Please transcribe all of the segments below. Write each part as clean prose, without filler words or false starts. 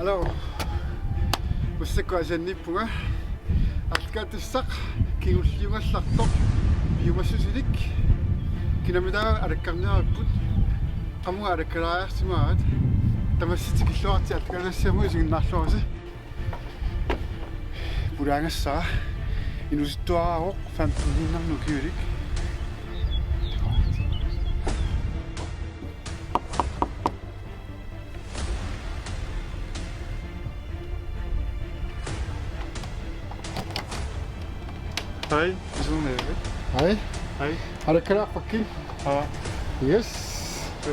Alors, ussakkuasanippunga аркаатуссақ кигуллиунгаллартор биумассусилик кинамитаа алаккарниариппут амуга алаккалаариартимаат тамассити киллуарти алканассамуи сигиннаарлуаси пураангассаа инуситтуараароқ фантулиннарну киулик Hej, sådan er det. Hej. Hej. Har du klar for Kim? Ja. Yes. Ja.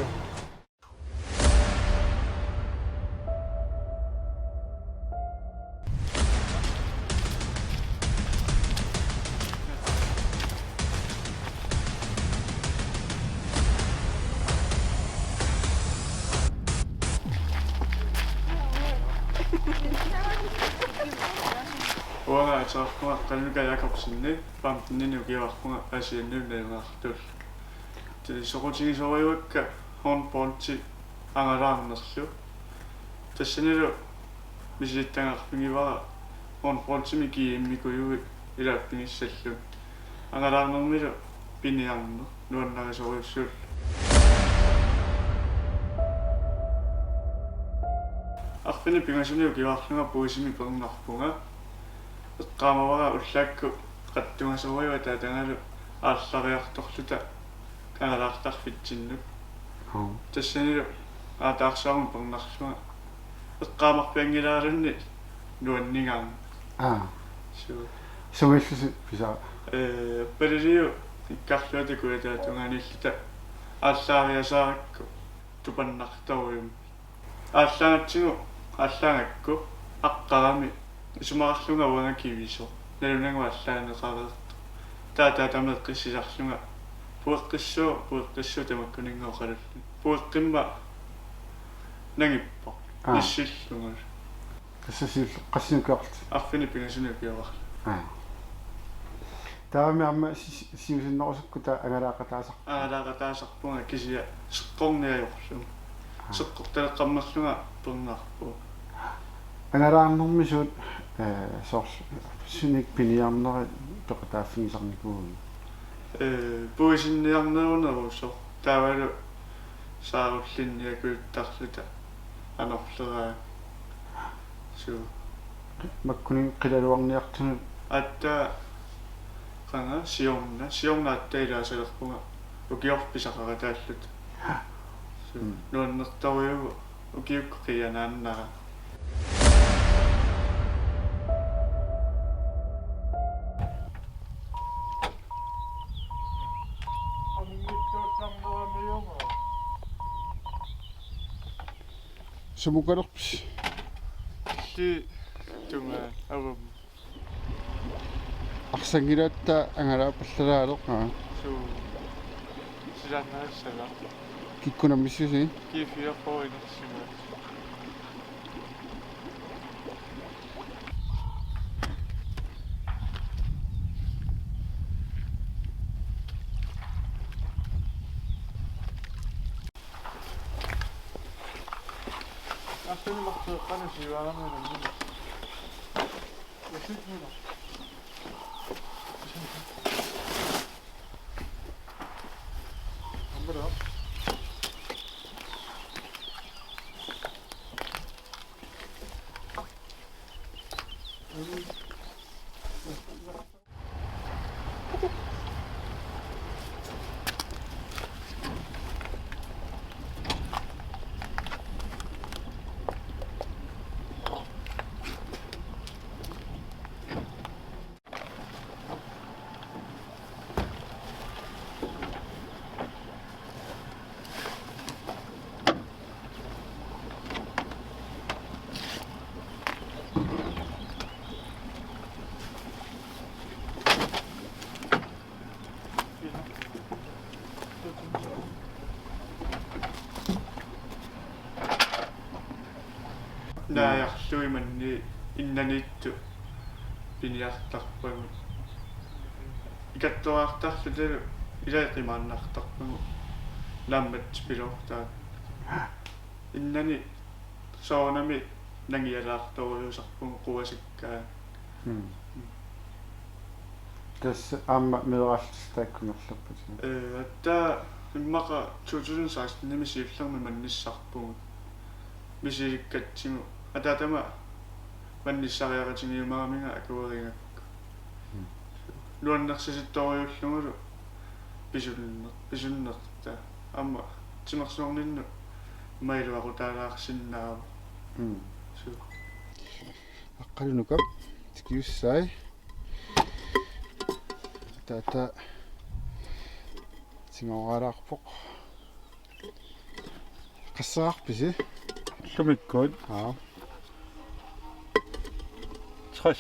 Uanga atsaarpunga qalluka Jakobsinni paamtinni ukiarpunga asiannuunnaangaartul tili soqutigisoriuakka hornballti angalaarnerlu tassanilu misilittangаарpingivara hornballtimi kiimmikuyugi ilaappingissallu angalaarnermilu piniarner nuannarisoruussuul арфини пингасуниу киваарлунга пуисими пернарпунга эққаамавара уллаакку қаттунгасориуа таатангалу ааллариарторлута каналаартарфитсиннук тассанилу аатаарсаарму пернарлунга эққаамарпиангилаалунни нуаннигаарна сугиллуси писа палилиу иккарлуата куятаатунгааниллута ааллаариасааракку тупаннарторуйум ааллаангатсигу ааллаангакку аққарами исумаарлунга уангакивисо налунангу ааллаанеқареерт таатаатамеққиссисарлунга пуэққиссуу тамаккунингоқалулли пуэққимма нагиппо иссиллунгал тассасил қассинукаарлт арфини пингасуни пиавар таами амма сиусиннерусуккута агалаақатаасарпунга кисия сеққорниаёрлу сеққорталеққаммерлунга пернаарпу агалаарнэрмисуут сорс суник пиниарнери тоқатааффигисарникууги пуисинниарнерунерусо таавалу сааруллинниакуиттарлута анерлераа суу маккуни қилалуарниартуну атта қана сиорнааттаилаасалерпунга укиорписақаратааллут суу нуаннерторюгу укиуккианааннара сумукалерпис ли тунга авам арсангилаатта ангалааппаллалаалеқаа суу силаннаассала киккунаммиссуси кифиарпоинерсима After the month of Fantasy, I don't know. наярлуиманни иннанитту пиниартарпагу икаттуаартарлуталу илаэқимааннартарпагу нааммат пилортаа иннани соонами нангиалаарторуйусарпугу quasakkaa тасса аама меэраллис тааккунерлаппат атта иммаqa 2016 nimisiullermi mannissaarpugut мисиликкатсиму атаатама манниссариақатиниумараминга акуеригакку нуаннерсиситториуллугулу писуннерта аама тимерсуорнинну маилуақутаалаарсиннаава су аққалунукап тикиуссай тата тимаоралаарпоқ qassaqarpisi Kamikkoon аа 60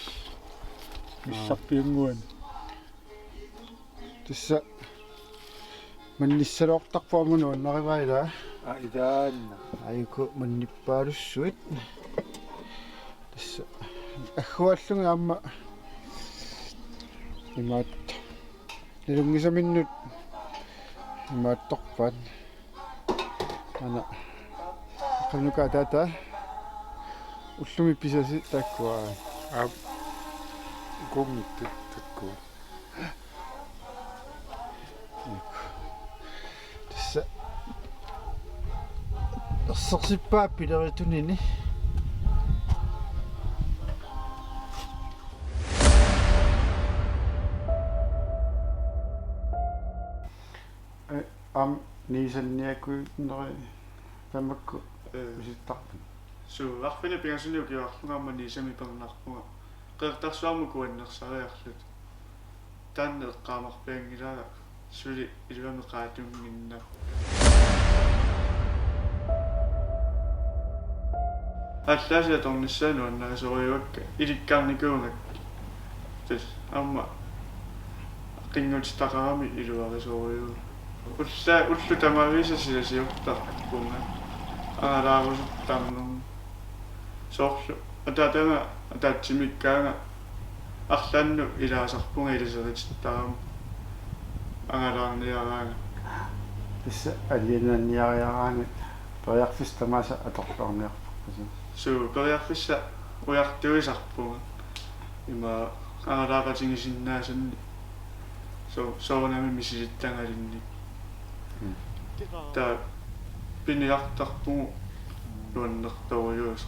миссарпиунгуан тасса манниссалоортарпуамуну аннариваила аидаанна айку манниппаалуссуит тасса аггуаллунга аама имаат нилунгисаминнут имаатторпаат ана канука тата уллуми писаси таккуа а гомитт такку тасса ерсерсиппаа пилеритунини ам нисанниакуиннери тамакку уситтарпут су арфина пингасуниу киуарлунгааммани исами пернаарпуга qeertarsuarmu kuannersariarlut таанне эққаамарпиангилаага сули илуами qaatungинна аллаасиа торниссаану аннагасориуакка иликкаарникуунгак тас амма qinngutitaqarami iluarisoriu уллу тамависасила сиортарпунга аалаарусуттарнум соорлу атаатага атаатсимиккаага арлаанну илаасарпунга илисерититтарам агалаарниараага тасса алинаниариараани периарфис тамааса аторлуарниарпарпасу суу периарфисса уяртуисарпунга има агалааратингисиннаасанни соонами мисилиттангалинни та пиниартарпугу нуаннерторуйуус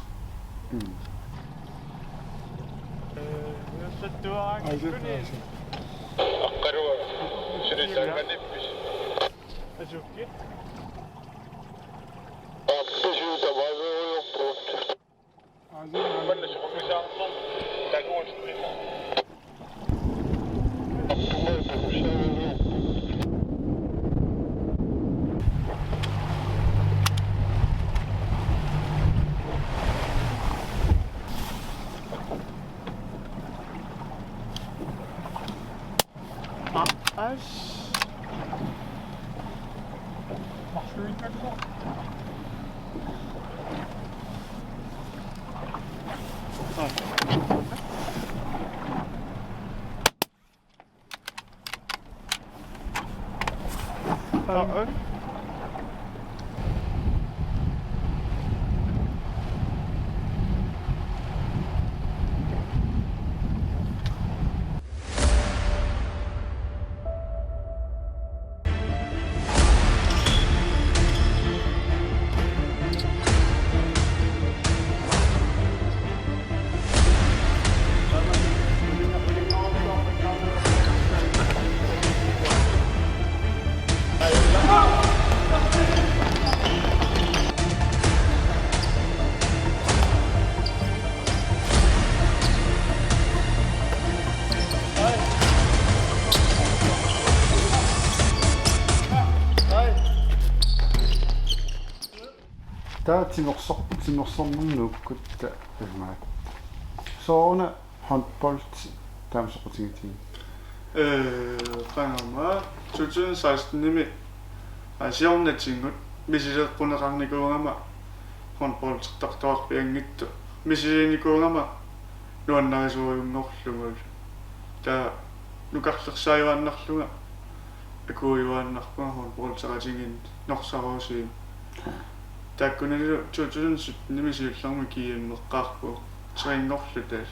Аккаруа сирисанганиппис ажукки аппису таваруйорпут маннас комиссаарнер такуунстрит аш тимерсорнэрнууккутта имаат соона handbolt таамсоқутигитиг qangama 2016 nimi asiornatinngut misileqqunеқарникуугама handboltertartuarpiangittu misilinikuungama nuannarisuuriunngorlungul та нукарлерсааюаннарлунга акуюааннарпуга handbolтератингин норсаруусиим тааккунали 2017 nimisiullarmi kiimmeqqaarpu triinngorlu taas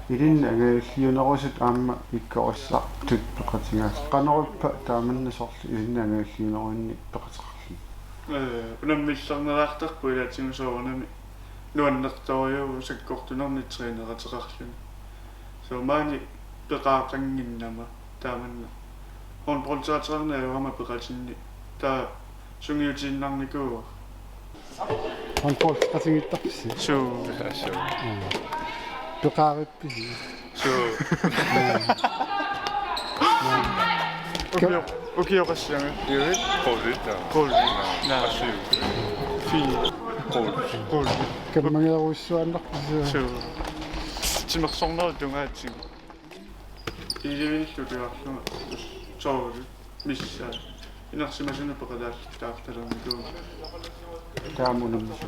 илинна агааллиунерусут аама иккорissaq тут пеқатингаас канеруппа тааманнасорлу илинна агааллиунеруинни пеқатеқарлу унаммилларнераартарпу илаатингусоорнами нуаннерториу саккортунерни триинератеқарлуни соомаани пеқаақангиннама тааманна он пронтаатеқарнаавама пеқатинни таа сунгиутииннарникуа Håndbold qatigittaqsi суу peqaarippi суу укиоқассиага Юрит полита. гол наа фин гол каммагеруссуаннарписаа суу тимерсорнер тунгаатсиг иливиллутиарлуга соо мисса инерсимасуна пеқалааллаарталерникуу таамунаммису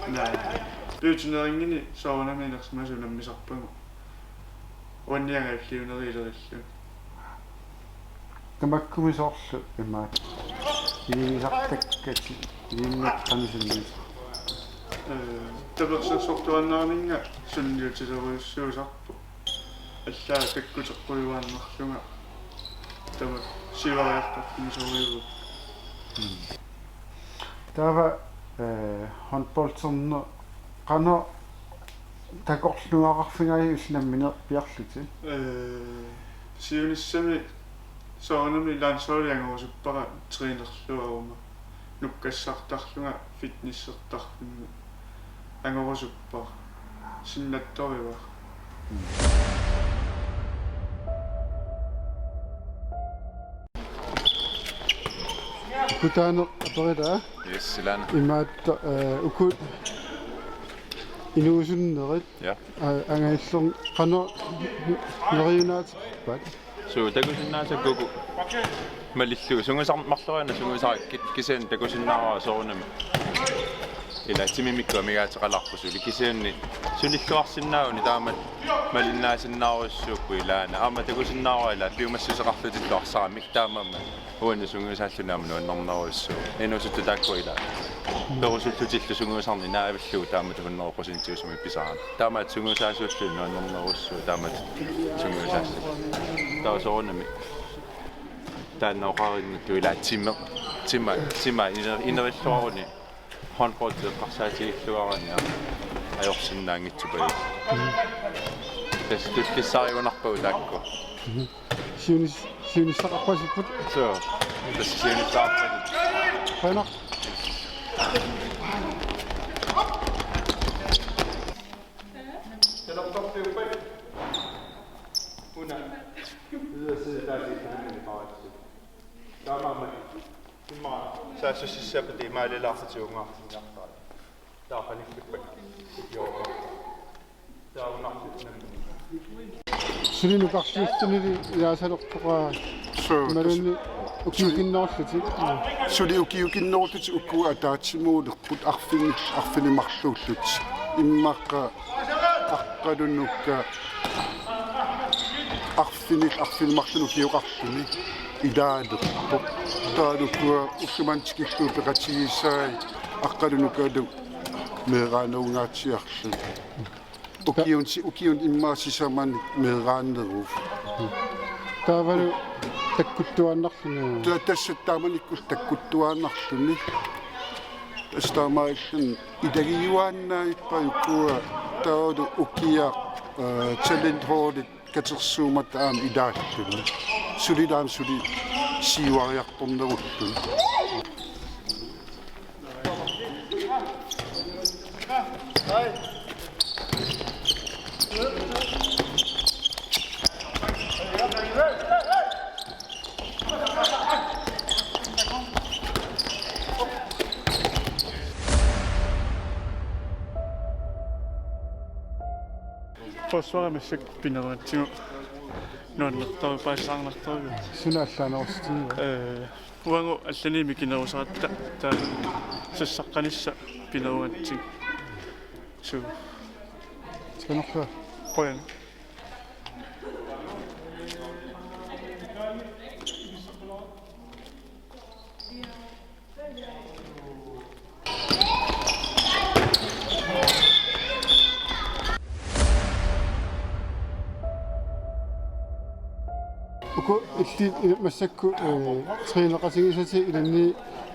наа пүүтинерингини соонами инерсимасунаммисарпагу уанниагааллиунерилериллу тамаккумисоорлу имаат илисартаккати илиннаққамисунни таперсерсортуаннаарнинга сунниутилеруйуссуусарпу аллаа таккутеққуйуааннарлунга тама сивариартарфимисориугу таава håndboldserner qano takorluararfingari ullammineq piarluti сиунissами соонами лансоолиангуусуппара тринерлуарuma нуккассартарлунга фитнессертарлунга ангорусуппар синнатторива kutaano aperita Yes, Silana. imaat ukut inuusunnerit Ja. angaallung qano neriunaatiqpat So, takusinnaasakkuku malillugu sunguisarmarleriana sunguisaakkit kisian takusinnaara soornami. Ila timimikku migaataqalarpu suli kisianni sunilluarsinnaauni taamat malinnaasinnaaruissuukku ilaana aama takusinnaara ila piumassuseqarlutitluarsaramik taamamma uanna sunguisaallunaama nuannerneruissuu inusuttu taakku ila perusullutillu sunguisarni naavillugu taamat hunneruprosentsiusumi pisaran taamat sunguisaasuullu nuannerneruissuu taamat sunguisaallu taa soornami тааннаоqarinнату ила тимма инериллуарни håndbold qarsaatiиллуарани ajorsinnaangitsupagi тассутиллиссариунарпагу таакку siunissaqarpasipпут so тассиунissаарпаги qanaq саассуссаппати маалилаартиунгаарсиниартаа таапаниккиппак йоо таунартитнам sulinuqarsiussунили яасалертоqaa малунни укиукинноорлути сули укиукинноорлути уккуа атаатсимуулерпут арфинимарлууллут иммаққа аққалуннукка арфинимарлуну киуқартуни илаалерпо таалуккуа уссумантикиллуу пеқатигиссаи аққалунуккаалу меэраанеунгаатсиарлу укиун иммаасисамани меэрааннеруф таавалу таккуттуаннарлуну тассаттааманиккул таккуттуааннарлуни тастаамаиккун идагиуааннаиппаюккуа таалу укиа talent hårdt katersuumat aam idaalluni sulidaam suli siiwariartornerullu forsvaramissак пинератсигу нуаннертару паасаарнартару сунааллаанерстига уангу алланими кинерусаратта таа сассаққанисса пинеруатсиг су сканерфа qoyan uku illi massakku trinaqasingissati ilanni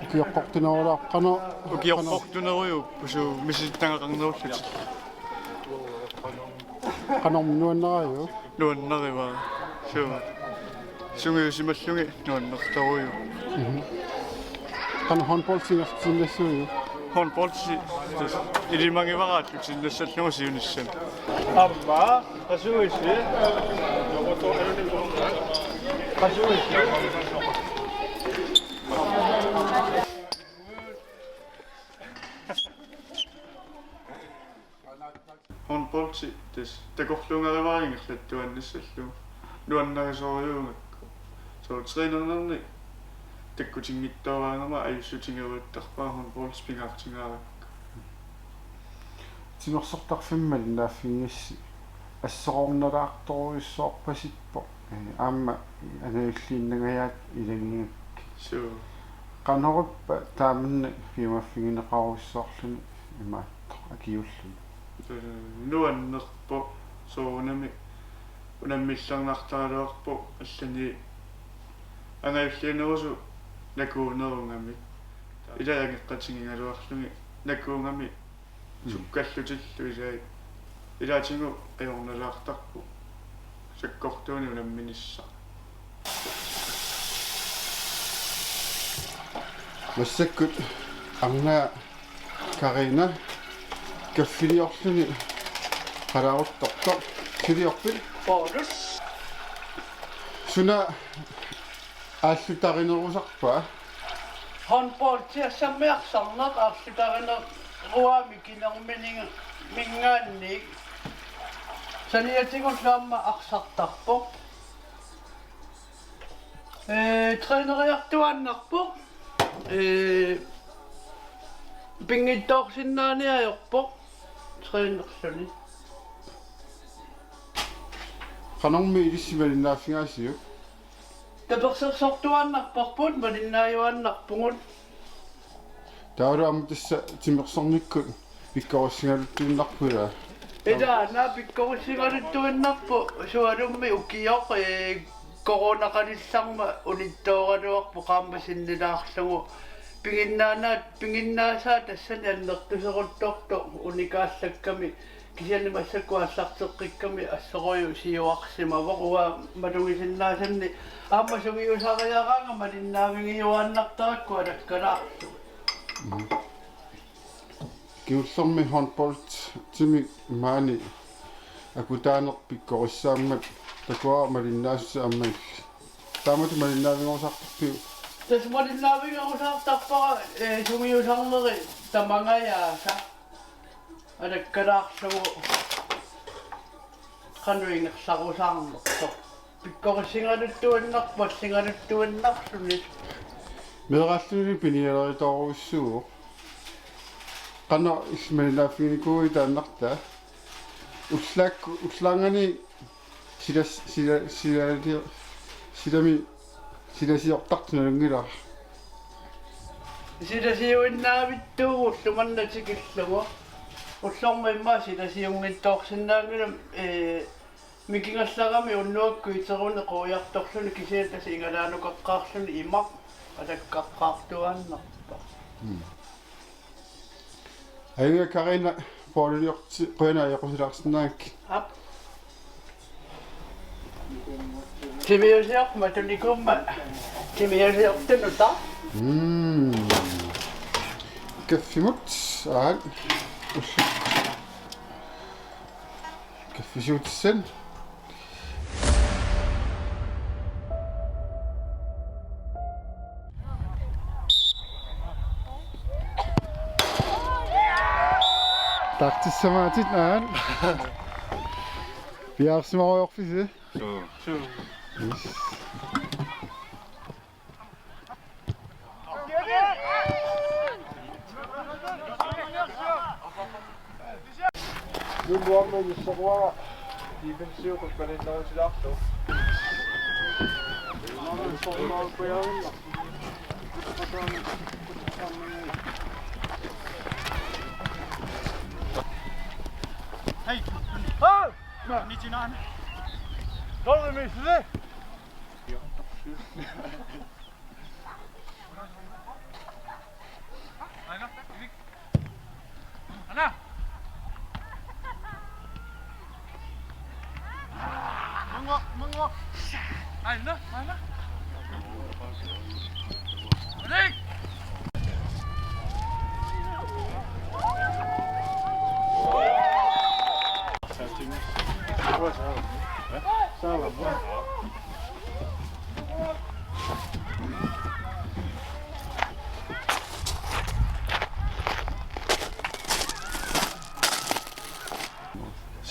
ukiyoqqortunarularqana ukiorportuneruyu pusu misittangaqarnerullati qanormunuannarayu nuannariva sungiusimallungi nuannertaruyu qana handballsingertinnassuu håndboldsi ilimangivaraatlu sinnassallungu siunissan amma qasuisi håndboldsi tes takorlungarivaringerlattuannassallu nuannarisoruungakku so treinernerni таккутингиттаваангама аюссутингаваттарпаа håndboldspingaartingaarak тимерсортарфиммал нааффингасси ассоорнераарторуйссоорпасиппо аама анаиллииннагаят илагингак суу qanоруппа тааманна фимаффигинеқаруссоорлуни имааттор акиуллун нуаннерпо соонами унаммилларнартаалуарпо аллани анаиллиинерусу накуунерунгами илаягеққатингигалуарлуги накуунгами суккаллутиллу илаи илаатингу қиорналаартарпу саккортууни унамминисса массаккут арнаа карина каффилиорлуни қалаарутторто силиорпил Bonus. суна ааллутаринерусарпа Håndbold til at sammersamnet afslutterne ruami kinermening mingannik. Så jeg tænker flamme aksartarpo. Trænerreaktuannarpo. Pingittorsinnaaniajorpo. Trænersuni. qanormi ilissimalinnaaffingaassiu Tapersersortuannarparput malinnaayuannarpungut. таалуам тасса тимерсорниккут виккориссигалуттуиннарпула Ida pikkorisigaluttuinnarpu sualummi ukiyoq koronaqalissarma unittoораluarpu qaammasinnilaarlugu pinginnaasaa tassani annertuseruttortu unikaallakkami kisianimassakkuallarteqqikkami asseroju siuarsimavoq uwa malungisinnaassanni aamma sugiusariaraanga malinnaavingiuaannartarakku alakkalaarlu kiullormi handbold timi maani akutaanerpikkorissaammat takua malinnaassa ammal taamatu malinnaavingorsartarpiu tässä malinnaavingorsartarpara sugiusarneri tamangajaasa alakkalaarlugu qanuingersarusarnertor pikkorissingaluttuinnarpu allingaluttuinnarluni meeraalluni pinialeritorussuuq qana ismailaafinikui taannarta uslaangani silasiortartunalungilar silasiuinnaavittuugullumannatikillugu ullormaimmaa silasiungittoorsinnaangilam mikingallarami unnuakku iterune qoiartorluni kisiatasi ingalaanukaqqaarluni imaq alakkaqqaartuaannarpa Anga Karina Pauliliorti qena yaqusilaarsinnaak ap timiusiaq matunikumma timiusiortunuta kaffimut aan kaffisuutissan Tartissamaatit aan. Viarsmaruorfisi. Suu. Yes. Nuamma yusserwara defensiuqut palinnarusilaarlu sormaarpuyaavilla Hey! Oh! 29. Dollar me,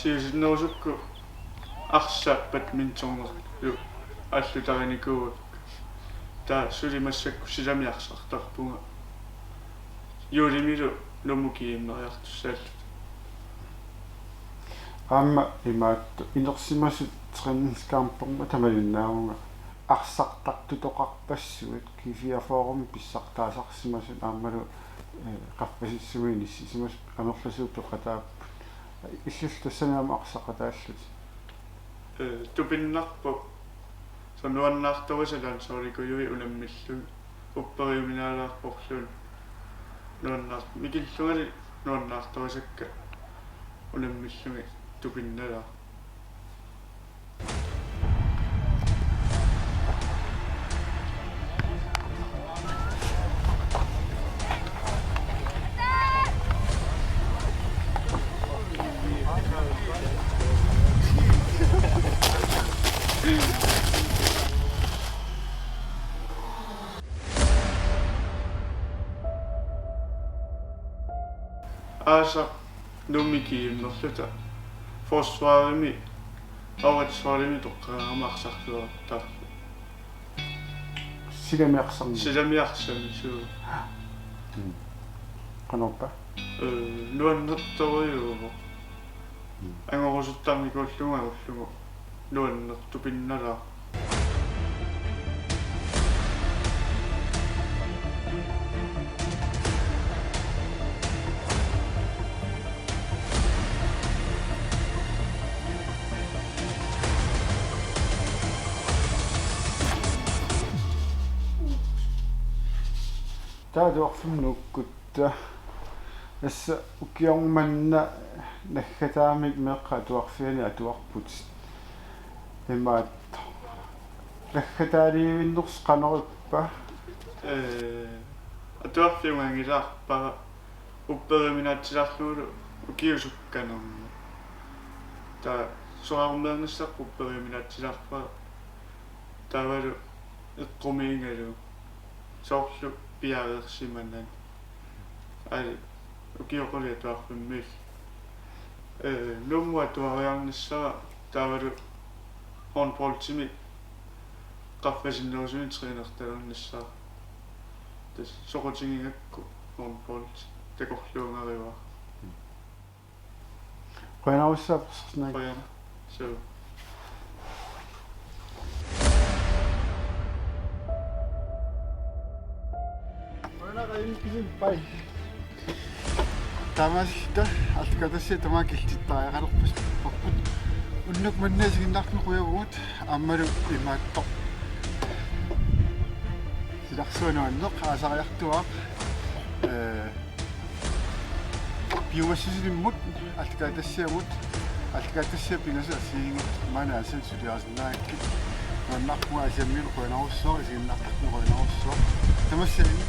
Siusinnerusukku arsaappat mintorner yu allutarinikuut taa sulimassakku silamiarsartarpunga yuulimilu lumukiimmeriartussaat Amma imaattu inersimasut trinskaamporma tamalinnaunga арсартартутоқарпассуит кифиафорум писсартаасарсимасут аамалу қарпасиссуиниссимас амерласууппеқатааппут иллултассанаама арсақатааллут тупиннарпу сонуаннаартовасалан соорикуйуи унаммиллуги уппериуминаалаарпорлуун нуаннаар микиллугали нуаннаартовасакка унаммиллуги тупинналаа Asa numikiimmerluta forsvarimi аватсварими тоққарамаарсарлуартаа силамиарсами суу каноппа нуаннерторюуво ангорусуттарникууллуга уллугу нуаннерту пинналаа таадуарфимнуккутта асса укиорманна наггатаамик меққа туарфиани атуарпут имаат наггатаалиивиннерс қанериппа атуарфиуангилаарпара уппериминаатсиларлуулу укиусукканерма та соармернссақ уппериминаатсилаарпара тавалу эққумиингалу соорлу пиареерсиманнан али укиоқолиа туарфиммил нумма туариарниссара тавалу хонполтими qaffasinnерусуни тринерталерниссаа тас сокотингингакку хонполт такорлуунгариваа қойнауссаапсернаа қояна соо Pai. Тамасита алкатасси тамаакиллиттариақалерпас поппут уннук маннасигиннартну қуявуут аммалу имаатто силарсуануаннеқ аасариартуаақ биомассисилиммут алкатассиамут алкатассиа пинаса сиингит манаасан сулиарсинаакки наннарпуа асиаммил қуанаруссоо исигиннартарпу қуанаруссоо тамассалини